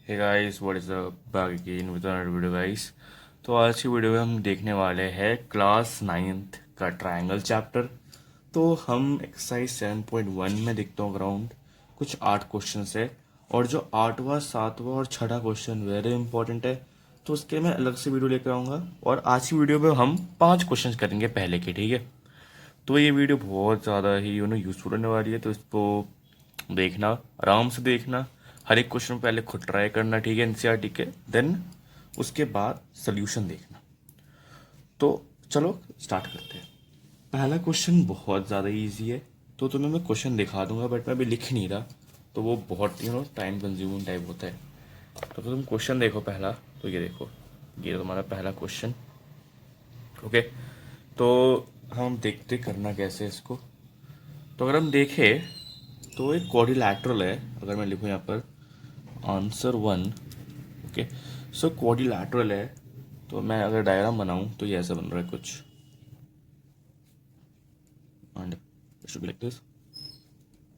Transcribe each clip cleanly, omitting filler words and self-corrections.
Hey guys, what is back again with another video guys. तो आज की वीडियो में हम देखने वाले हैं क्लास नाइन्थ का ट्रायंगल चैप्टर। तो हम एक्सरसाइज 7.1 में देखते हो अराउंड कुछ 8 क्वेश्चन है। और जो आठवां सातवां और छठा क्वेश्चन वेरी इंपॉर्टेंट है, तो उसके मैं अलग से वीडियो लेकर आऊँगा। और आज की वीडियो में हम 5 क्वेश्चन करेंगे पहले के, ठीक है। तो ये वीडियो बहुत ज़्यादा ही यूज़फुल होने वाली है, तो इसको देखना, आराम से देखना। हर एक क्वेश्चन पहले खुद ट्राई करना, ठीक है, एनसीईआरटी के, देन उसके बाद सोल्यूशन देखना। तो चलो स्टार्ट करते हैं। पहला क्वेश्चन बहुत ज़्यादा इजी है, तो तुम्हें मैं क्वेश्चन दिखा दूंगा, बट मैं अभी लिख नहीं रहा, तो वो बहुत टाइम कंज्यूमिंग टाइप होता है। तो तुम क्वेश्चन देखो पहला। तो ये देखो, ये तुम्हारा पहला क्वेश्चन। ओके, तो हम देखते करना कैसे इसको। तो अगर हम देखें तो एक क्वाड्रिलैटरल है। अगर मैं लिखूँ यहाँ पर आंसर 1। ओके, सो क्वाड्रिलैटरल है, तो मैं अगर डायग्राम बनाऊँ तो ये ऐसा बन रहा है कुछ, and should be like this.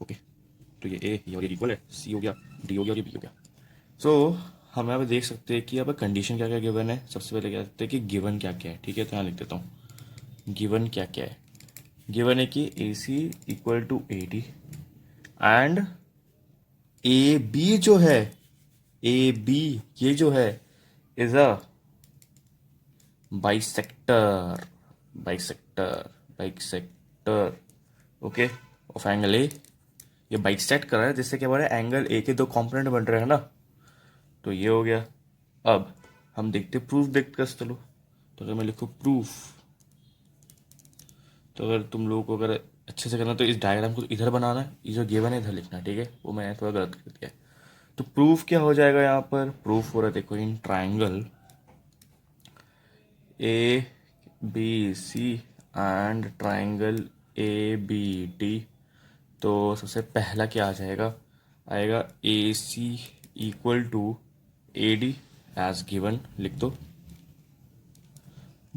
Okay, तो ये ए और ये इक्वल है, सी हो गया, डी हो गया और ये बी हो गया। सो हम यहाँ पे देख सकते हैं कि यहाँ पर कंडीशन क्या क्या गिवन है। सबसे पहले क्या देखते हैं कि गिवन क्या क्या है, ठीक है। तो यहाँ लिख देता हूँ गिवन क्या क्या है। गिवन है कि A C equal to A D and A B जो है, ए बी ये जो है is a bisector, bisector, bisector. Okay, of angle A. ये बाइसेक्ट कर रहा है, जिससे क्या बोल रहा है, एंगल ए के दो कंपोनेंट बन रहे हैं ना। तो ये हो गया। अब हम देखते प्रूफ देखते कर, चलो। तो अगर मैं लिखूँ प्रूफ, तो अगर तुम लोगों को अगर अच्छे से करना तो इस डायग्राम को इधर बनाना है, ये जो गिवन है इधर लिखना, ठीक है। वो मैंने थोड़ा गलत कर दिया। तो प्रूफ क्या हो जाएगा, यहाँ पर प्रूफ हो रहा है, देखो, in triangle A B C and triangle A B D. तो सबसे पहला क्या आ जाएगा, आएगा A C equal to A D as given, लिख दो।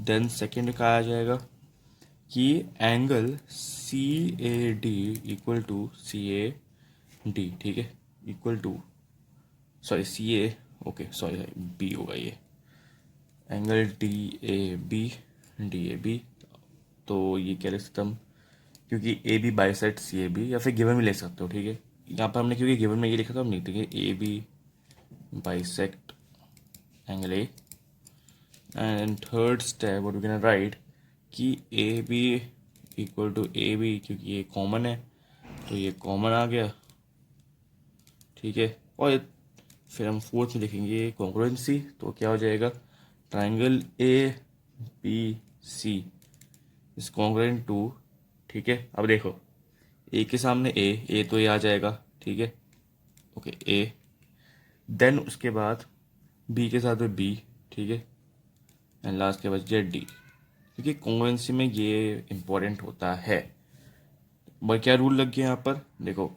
देन सेकेंड का आ जाएगा कि angle C A D equal to C A D, ठीक है, equal to, sorry C A, okay sorry B होगा ये, angle D A B, D A B. तो ये क्या लिख सकते हम, क्योंकि A B bisect C A B, या फिर गिवन भी ले सकते हो, ठीक है। यहाँ पर हमने क्योंकि गिवन में ये लिखा था, हम लिख देंगे A B bisect angle A. And third step what we can write कि A B equal to A B, क्योंकि ये कॉमन है, तो ये कॉमन आ गया, ठीक है। और फिर हम फोर्थ में देखेंगे कॉन्ग्रुएंसी, तो क्या हो जाएगा, triangle A B C is congruent to, ठीक है। अब देखो, ए के सामने ए तो ये आ जाएगा, ठीक है, ओके ए। देन उसके बाद बी के साथ में बी, ठीक है, एंड लास्ट के बाद जेड डी, क्योंकि कॉन्ग्रुएंसी में ये इंपॉर्टेंट होता है। पर क्या रूल लग गया यहाँ पर, देखो,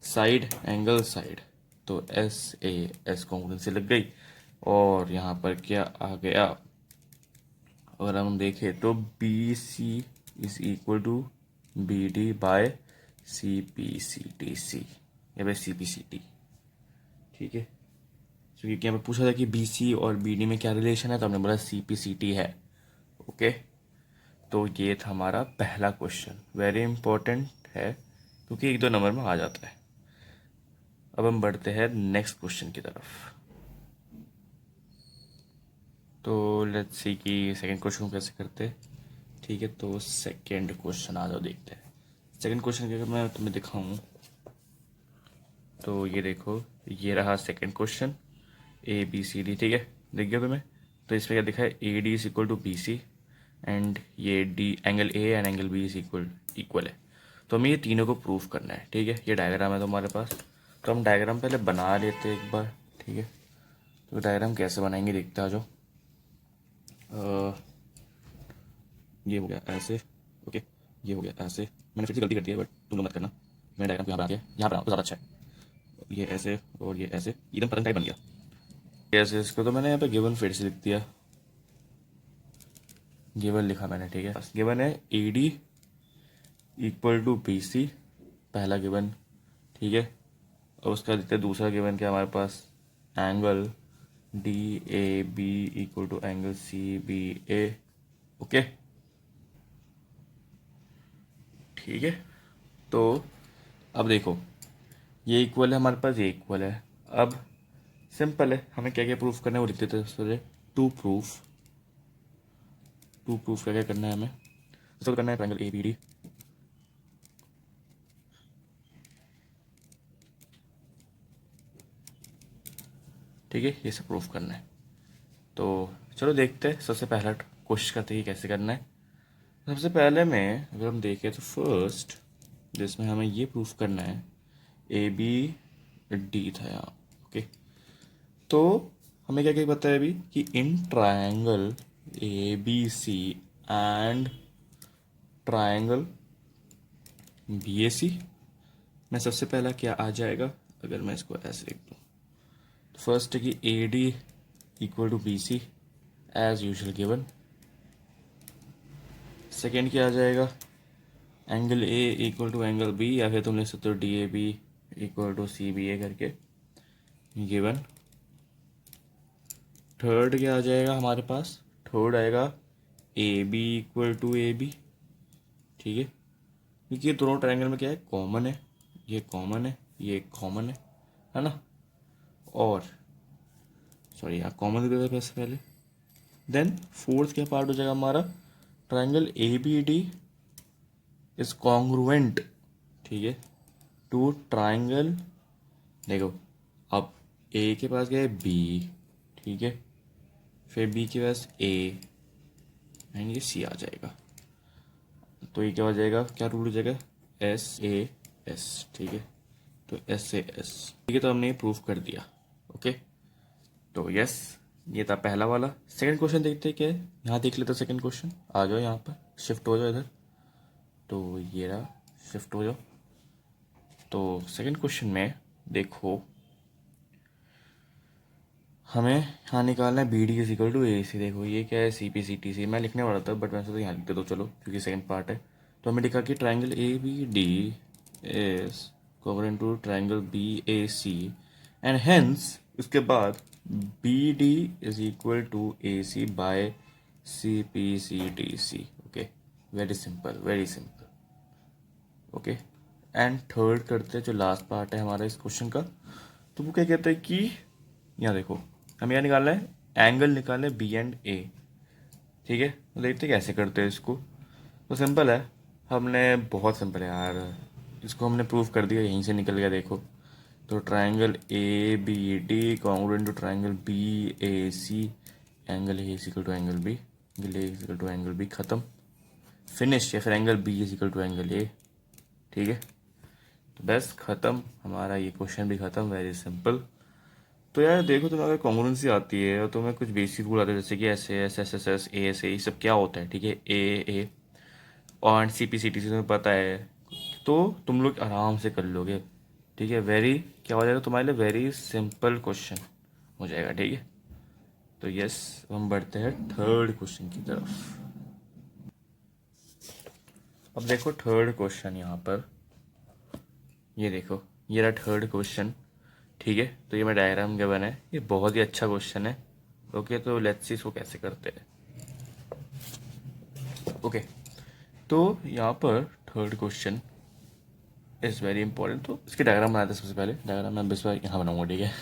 साइड एंगल साइड, तो एस ए एस कॉन्ग्रुएंसी लग गई। और यहाँ पर क्या आ गया, अगर हम देखें तो B C is equal to B D by C P C T C, या by C P C T, ठीक है। तो क्योंकि हमें पूछा था कि बी सी और बी डी में क्या रिलेशन है, तो हमने बोला सी पी सी टी है। ओके, तो ये था हमारा पहला क्वेश्चन, वेरी इंपॉर्टेंट है, क्योंकि 1-2 नंबर में आ जाता है। अब हम बढ़ते हैं नेक्स्ट क्वेश्चन की तरफ। तो लेट्स सी कि सेकंड क्वेश्चन को कैसे करते हैं, ठीक है। तो सेकंड क्वेश्चन आ जाओ, देखते हैं। सेकंड क्वेश्चन की अगर मैं तुम्हें दिखाऊं, तो ये देखो, ये रहा second question, A B C D, ठीक है, दिख गया तुम्हें। तो इसमें क्या दिखा है, A D is equal to B C and ये D angle A and angle B is equal equal है। तो हमें ये तीनों को प्रूफ करना है, ठीक है। ये डायग्राम है तुम्हारे पास, तो हम डायग्राम पहले बना लेते हैं एक बार, ठीक है। तो डायग्राम कैसे बनाएंगे देखते आ जाओ। ये हो गया ऐसे, ओके, ये हो गया ऐसे। मैंने फिर से गलती कर दी है, बट तुम लोग मत करना। मैंने डायग्राम को यहाँ पे आ गया, यहाँ पर आओ तो ज़्यादा अच्छा है। ये ऐसे और ये ऐसे, एकदम पतंग टाइप बन गया। ऐसे इसको तो मैंने यहाँ पे गिवन फिर से लिख दिया, गिवन लिखा मैंने, ठीक है। गिवन है A D equal to B C, पहला गिवन, ठीक है। और उसका देखते हैं दूसरा गिवन क्या हमारे पास, angle D A B equal to angle C B A. Okay, ठीक है। तो अब देखो, ये इक्वल है हमारे पास, ये इक्वल है। अब सिंपल है, हमें क्या क्या प्रूफ करना है वो लिख देते हैं सबसे पहले। टू प्रूफ क्या क्या करना है हमें। सबसे करना है ट्रायंगल ए बी डी। ठीक है, ये सब प्रूफ करना है। तो चलो देखते हैं, सबसे पहला कोशिश करते हैं कि कैसे करना है। सबसे पहले में अगर हम देखें तो फर्स्ट जिसमें हमें ये प्रूफ करना है, ए बी डी था यहाँ। ओके, तो हमें क्या क्या पता है अभी कि in triangle A B C and triangle B A C में सबसे पहला क्या आ जाएगा, अगर मैं इसको ऐसे लिख दूँ तो फर्स्ट है कि A D equal to B C as usual given. Second क्या आ जाएगा, angle A equal to angle B, या फिर तुम लिख सकते हो D A B equal to C B A करके गिवन। थर्ड क्या आ जाएगा हमारे पास, थर्ड आएगा A B equal to A B. ठीक है, क्योंकि ये दोनों ट्रायंगल में क्या है, कॉमन है, ये कॉमन है, ये कॉमन है ना। और सॉरी, यहाँ कॉमन दे देते हैं पहले। देन फोर्थ क्या पार्ट हो जाएगा हमारा, triangle A B D is congruent, ठीक है, टू ट्रायंगल। देखो, अब ए के पास गया है बी, ठीक है, फिर बी के पास ए एंड ये सी आ जाएगा। तो ये क्या हो जाएगा, क्या रूल हो जाएगा, एस ए एस। ठीक है, तो एस ए एस। ठीक है, तो हमने ये प्रूफ कर दिया। ओके, तो यस, ये था पहला वाला। सेकंड क्वेश्चन देखते हैं क्या है, यहाँ देख लेते सेकंड क्वेश्चन। आ जाओ यहाँ पर, शिफ्ट हो जाओ इधर। तो ये रहा, शिफ्ट हो जाओ। तो सेकंड क्वेश्चन में देखो, हमें यहाँ निकालना है B D is equal to A C. देखो ये क्या है, सी पी सी टी सी मैं लिखने वाला था, बट मैं सोचा यहाँ लिख दे दो चलो, क्योंकि सेकंड पार्ट है। तो हमें लिखा कि triangle A B D is congruent to triangle B A C and hence उसके बाद B D is equal to A C by C P C D C. Okay, very simple, very simple. Okay, and third करते हैं, जो last part है हमारा इस question का। तो वो क्या कहते हैं कि यहाँ देखो, हमें क्या निकालना है, एंगल निकालना है बी एंड ए। ठीक है, तो देखते हैं कैसे करते हैं इसको। तो सिंपल है, हमने बहुत सिंपल है यार, इसको हमने प्रूफ कर दिया, यहीं से निकल गया। देखो, तो triangle A B D congruent to triangle B A C, angle A is equal to angle B, angle A is equal to angle B, खत्म, फिनिश। या फिर angle B is equal to angle A. ठीक है, तो बस खत्म, हमारा ये क्वेश्चन भी खत्म, वेरी सिंपल। तो यार देखो, तुम्हें अगर कॉन्ग्रुएंसी आती है और तुम्हें कुछ बेसिक रूल आते हैं, जैसे कि S S S S S A S ए, ये सब क्या होता है, ठीक है, ए और सी पी सी टी सी तुम्हें पता है, तो तुम लोग आराम से कर लोगे। ठीक है, वेरी क्या हो जाएगा तुम्हारे लिए, वेरी सिंपल क्वेश्चन हो जाएगा। ठीक है, तो यस, हम बढ़ते हैं थर्ड क्वेश्चन की तरफ। अब देखो थर्ड क्वेश्चन यहाँ पर, ये देखो, ये रहा थर्ड क्वेश्चन। ठीक है, तो ये मैं डायग्राम के बना है, ये बहुत ही अच्छा क्वेश्चन है। ओके, तो लेट्स सी इसको कैसे करते हैं। ओके, तो यहाँ पर third question is very important. तो इसके डायग्राम बनाते हैं। सबसे पहले डायग्राम मैं बस यहाँ बनाऊंगा, ठीक है।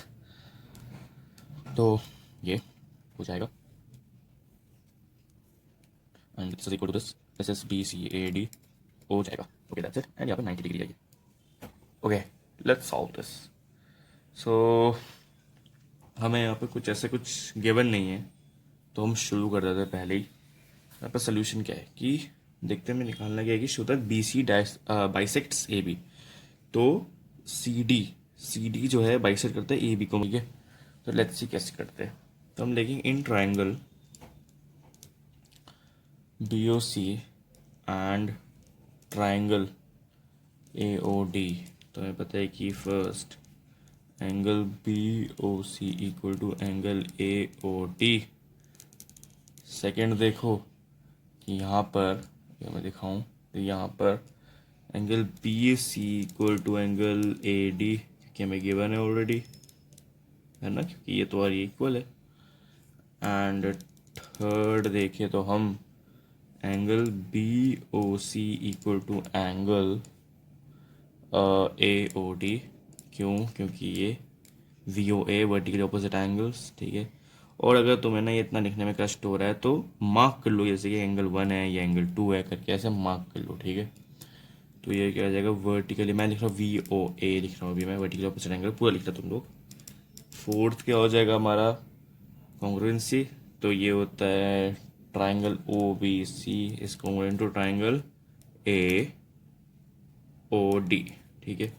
तो ये हो जाएगा, and this is equal to this, S S B C A D हो जाएगा। ओके, दैट्स इट, एंड यहाँ पर 90 डिग्री आइए। Okay, let's solve this. So हमें यहाँ पे कुछ ऐसे कुछ गिवन नहीं है, तो हम शुरू कर देते हैं पहले ही। यहाँ पर सोल्यूशन क्या है कि देखते हैं, हमें निकालना क्या है कि show that B C bisects A B. तो सी डी जो है बाइसेक्ट करता है ए बी को। ठीक है, तो लेट्स सी कैसे करते हैं। तो हम लेंगे in triangle B O C and triangle A O D. तो हमें पता है कि first angle B O C equal to angle A O D. Second देखो कि यहाँ पर, ये मैं दिखाऊँ तो यहाँ पर angle B C equal to angle A D, कि हमें गिवन है ऑलरेडी। है ना, क्योंकि ये तो और ये इक्वल है। एंड थर्ड देखें तो हम angle B O C equal to angle A O D. क्यों? क्योंकि ये V O A vertical opposite angles, ठीक है। और अगर तुम्हें ना ये इतना लिखने में कष्ट हो रहा है तो मार्क कर लो, जैसे कि एंगल 1 है या एंगल 2 है करके ऐसे मार्क कर लो, ठीक है। तो ये क्या हो जाएगा, वर्टिकली मैं लिख रहा हूँ वी ओ ए लिख रहा हूँ अभी मैं, वर्टिकल ऑपोजिट एंगल पूरा लिख रहा तुम लोग। फोर्थ क्या हो जाएगा हमारा, कॉन्ग्रुएंसी। तो ये होता है triangle O B C is congruent to triangle A O D, ठीक है।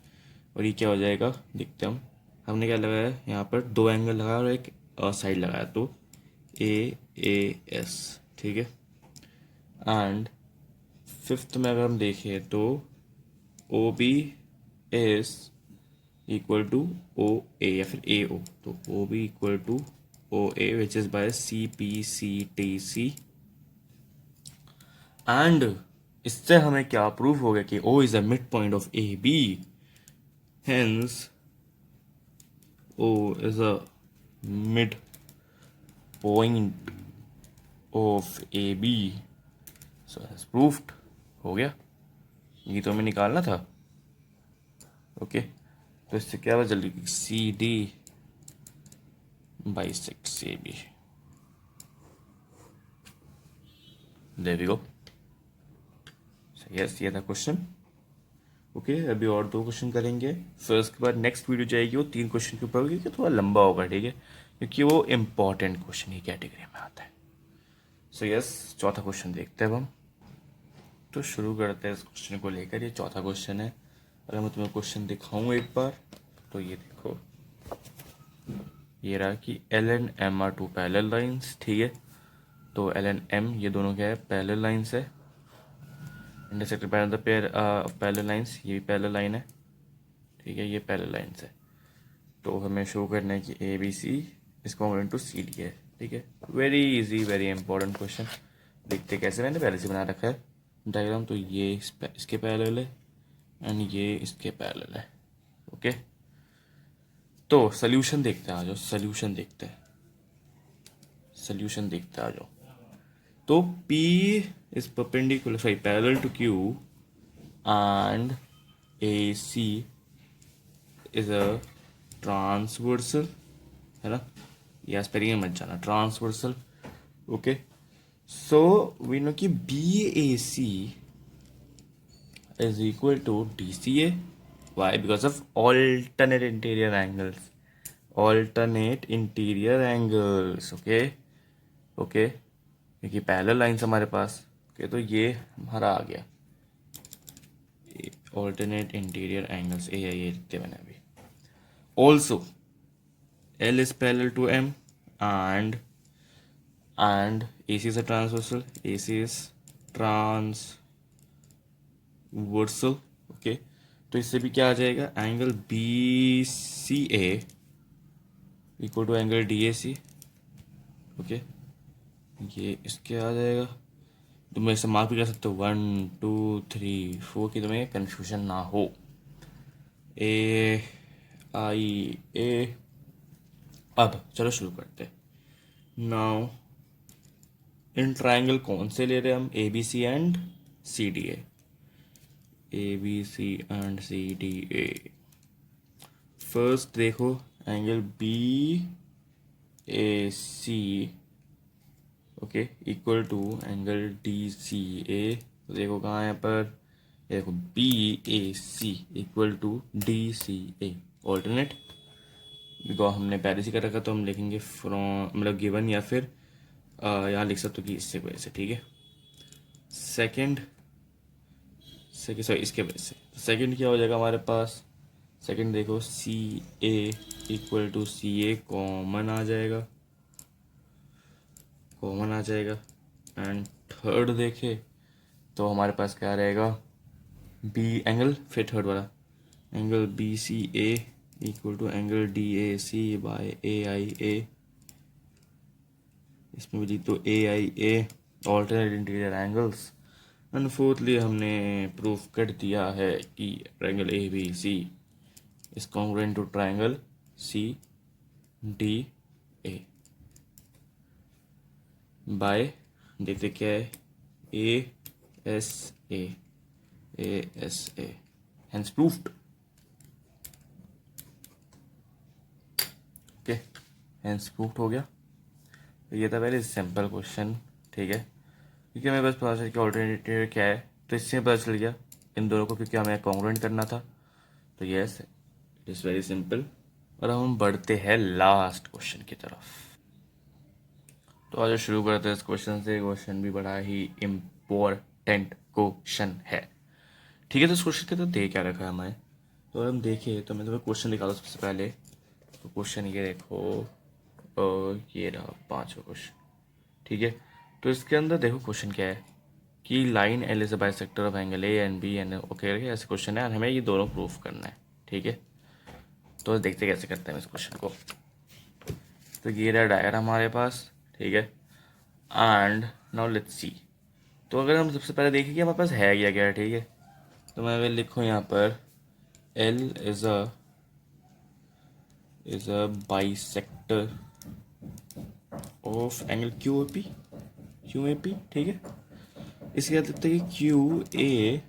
और ये क्या हो जाएगा देखते हैं हम। हमने क्या लगाया यहाँ पर, दो एंगल लगाया और एक साइड लगाया, तो ए एस, ठीक है। एंड फिफ्थ में अगर हम देखें तो O B S equal to O A या फिर ए ओ, तो O B equal to O A which is by C P C T C. And इससे हमें क्या प्रूफ हो गया कि O is a mid point of A B, hence O is a mid point of A B. So has proofed, हो गया। ये तो हमें निकालना था, ओके। तो इससे क्या हुआ जल्दी, C D bisects A B, there we go. Yes, ये था क्वेश्चन, ओके। अभी और दो क्वेश्चन करेंगे, फिर उसके बाद नेक्स्ट वीडियो जाएगी वो 3 क्वेश्चन के ऊपर, क्योंकि थोड़ा लंबा होगा, ठीक है, क्योंकि वो इम्पॉर्टेंट क्वेश्चन ही कैटेगरी में आता है। सो यस, चौथा क्वेश्चन देखते हैं अब हम। तो शुरू करते हैं इस क्वेश्चन को लेकर। ये चौथा क्वेश्चन है। अगर मैं तुम्हें क्वेश्चन दिखाऊं एक बार, तो ये देखो, ये रहा कि L and M are two parallel lines, ठीक है। तो एल एंड एम ये दोनों क्या है, पैरेलल लाइंस है। Intersected by the pair parallel lines, ये भी पैरेलल लाइन है, ठीक है, ये पैरेलल लाइंस है। तो हमें शो करना है कि A B C is congruent to C D है, ठीक है। Very easy, very important question. देखते कैसे, मैंने पहले से बना रखा है डायग्राम। तो ये इसके पैरेलल है एंड ये इसके पैरेलल है, ओके। तो सोल्यूशन देखते हैं, आ जाओ सोल्यूशन देखते हैं, सोल्यूशन देखते हैं, आ जाओ। तो P is perpendicular, sorry parallel to Q and AC is a transversal, है ना। या स्पेलिंग मत जाना, transversal, okay. So we know कि BAC is equal to DCA. Why? Because of alternate interior angles. Alternate interior angles. Okay. Okay. क्योंकि parallel lines हमारे पास, okay. तो ये हमारा आ गया alternate interior angles, ये लिखते मैंने अभी। Also L is parallel to M and AC is a transversal, AC is transversal, okay. तो इससे भी क्या आ जाएगा, angle B C A equal to angle D A C, okay. ये इसके आ जाएगा। तुम ऐसे मार्क भी कर सकते हो 1 2 3 4 की तुम्हें कन्फ्यूजन ना हो। ए आई ए। अब चलो शुरू करते हैं। नाउ इन ट्राइंगल कौन से ले रहे हैं हम, A B C and C D A B C and C D A. First देखो angle B A C, okay, equal to angle D C A. तो देखो कहाँ है यहाँ पर, देखो B A C equal to D C A, alternate. Because हमने पहले से कर रखा, तो हम लिखेंगे फ्रॉम, मतलब गिवन, या फिर यहाँ लिख सकते हो कि इससे वजह से, ठीक है। सेकंड सॉरी इसके वजह से। तो सेकंड क्या हो जाएगा हमारे पास, सेकंड देखो C A equal to C A common आ जाएगा, कॉमन आ जाएगा। एंड थर्ड देखे तो हमारे पास क्या रहेगा, बी एंगल, फिर थर्ड वाला angle B C A equal to angle D A C by A I A. इसमें भी लिख दो A I A, alternate interior angles. And fourthly हमने प्रूफ कर दिया है कि triangle A B C is congruent to triangle C D A by, देखते क्या है, A S A, hence proofed. Okay, hence proofed हो गया। तो ये था वेरी सिंपल क्वेश्चन, ठीक है, क्योंकि हमें बस पता चल कि ऑल्टरनेटिव क्या है, तो इससे पता चल गया इन दोनों को, क्योंकि हमें कॉन्ग्रुएंट करना था। तो yes, it is very simple. और हम बढ़ते हैं लास्ट क्वेश्चन की तरफ। तो आज शुरू करते हैं इस क्वेश्चन से। क्वेश्चन भी बड़ा ही इम्पोर्टेंट क्वेश्चन है, ठीक है। तो इस क्वेश्चन के तो दे क्या रखा है हमें, तो अगर हम देखें तो मैं तुम्हें क्वेश्चन दिखा दूँ सबसे पहले। तो क्वेश्चन ये देखो, ये रहा 5वां क्वेश्चन, ठीक है। तो इसके अंदर देखो क्वेश्चन क्या है कि line L is a bisector of angle A and B and okay, ऐसे क्वेश्चन है और हमें ये दोनों प्रूफ करना है, ठीक है। तो देखते कैसे करते हैं इस क्वेश्चन को। तो ये रहा डायग्राम हमारे पास, ठीक है। And now let's see. तो अगर हम सबसे पहले देखें कि हमारे पास है क्या क्या, ठीक है। तो मैं अगर लिखूँ यहाँ पर L is a bisector of angle Q A P, ठीक है। इसके बाद लिखते हैं कि Q A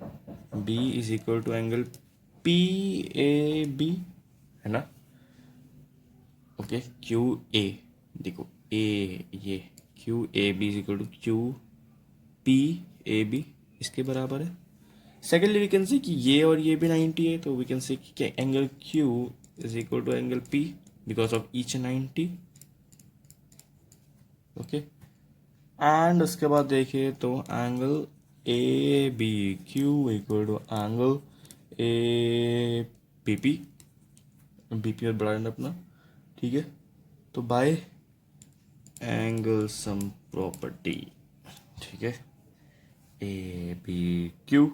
B is equal to angle P A B, है ना। ओके, क्यू ए, देखो ए, ये Q A B is equal to Q P A B, इसके बराबर है। सेकेंडली वी कैन से कि ये और ये भी 90 है, तो वी कैन से कि angle Q is equal to angle P because of each 90। Okay, and उसके बाद देखिए तो angle A B Q equal to angle A B P, B P और बड़ा एंड अपना, ठीक है। तो बाय एंगल सम प्रॉपर्टी, ठीक है, A B Q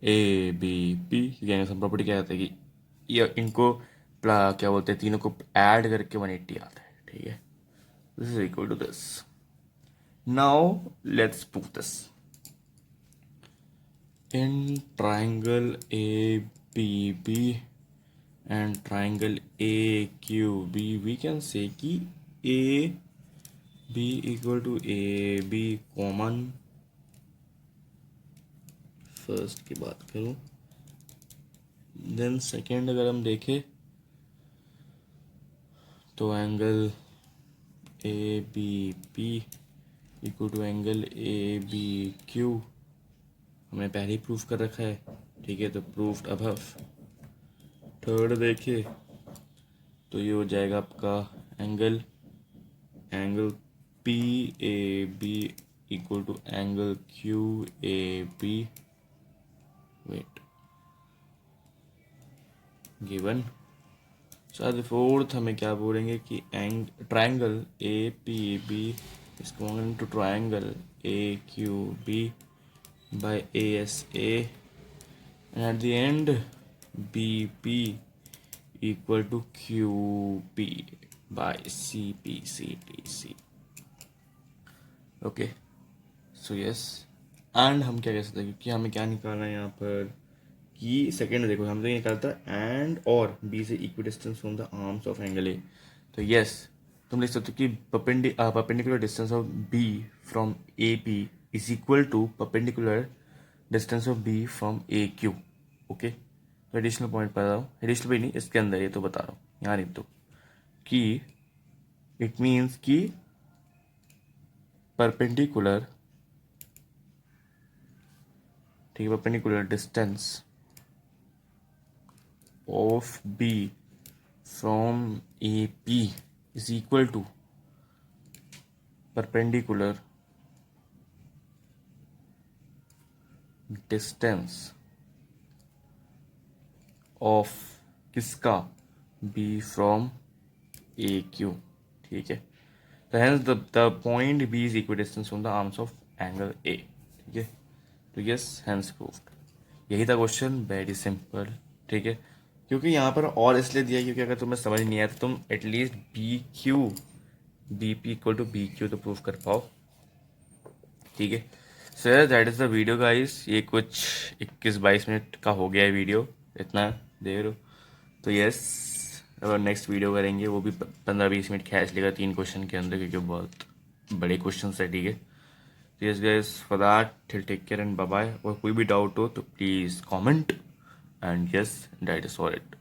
A B P, angle sum property क्या कहते हैं कि ये इनको क्या बोलते हैं, तीनों को ऐड करके 180 आता है, ठीक है। This is equal to this. Now let's prove this. In triangle ABB and triangle AQB, we can say कि AB equal to AB common, first की बात करूँ, देन सेकेंड अगर हम देखें तो angle ABP equal to angle ABQ हमने पहले ही प्रूफ कर रखा है, ठीक है। तो प्रूफ्ड अबव। थर्ड देखिए तो ये हो जाएगा आपका angle P A B equal to angle Q A B, wait, given. साथ फोर्थ हमें क्या बोलेंगे कि triangle A P B is congruent to triangle A Q B by A S A, and at the end B P equal to Q P by C P C T C. Okay, so yes, and हम क्या कह सकते हैं, क्योंकि हमें क्या निकालना है यहाँ पर कि सेकेंड देखो हम तो ये निकालता है एंड और बी से equidistance from the arms of angle A. तो यस, तुम लिख सकते हो कि perpendicular distance of B from A P is equal to perpendicular distance of B from A Q. Okay, तो एडिशनल पॉइंट बता रहा हूँ, एडिशनल भी नहीं, इसके अंदर ये तो बता रहा हूँ, यहाँ लिख दो कि इट मीन्स कि परपेंडिकुलर, ठीक है, perpendicular distance of B from A P is equal to perpendicular distance of किसका, बी फ्रॉम ए क्यू, ठीक है। तो hence the point B is equidistance from the arms of angle A, ठीक है। तो yes, hence proved. यही था question, very simple, ठीक है। क्योंकि यहाँ पर और इसलिए दिया क्योंकि अगर तुम्हें समझ नहीं आया तो तुम atleast B P equal to B Q तो प्रूव कर पाओ, ठीक है। Sir that is the video guys. ये कुछ 21-22 मिनट का हो गया है वीडियो, इतना देर हो। तो यस, और नेक्स्ट वीडियो करेंगे, वो भी 15-20 मिनट खींच लेगा 3 क्वेश्चन के अंदर, क्योंकि बहुत बड़े क्वेश्चन है, ठीक है। Yes guys, for that take care and bye bye. और कोई भी डाउट हो तो please comment, and yes that is for it.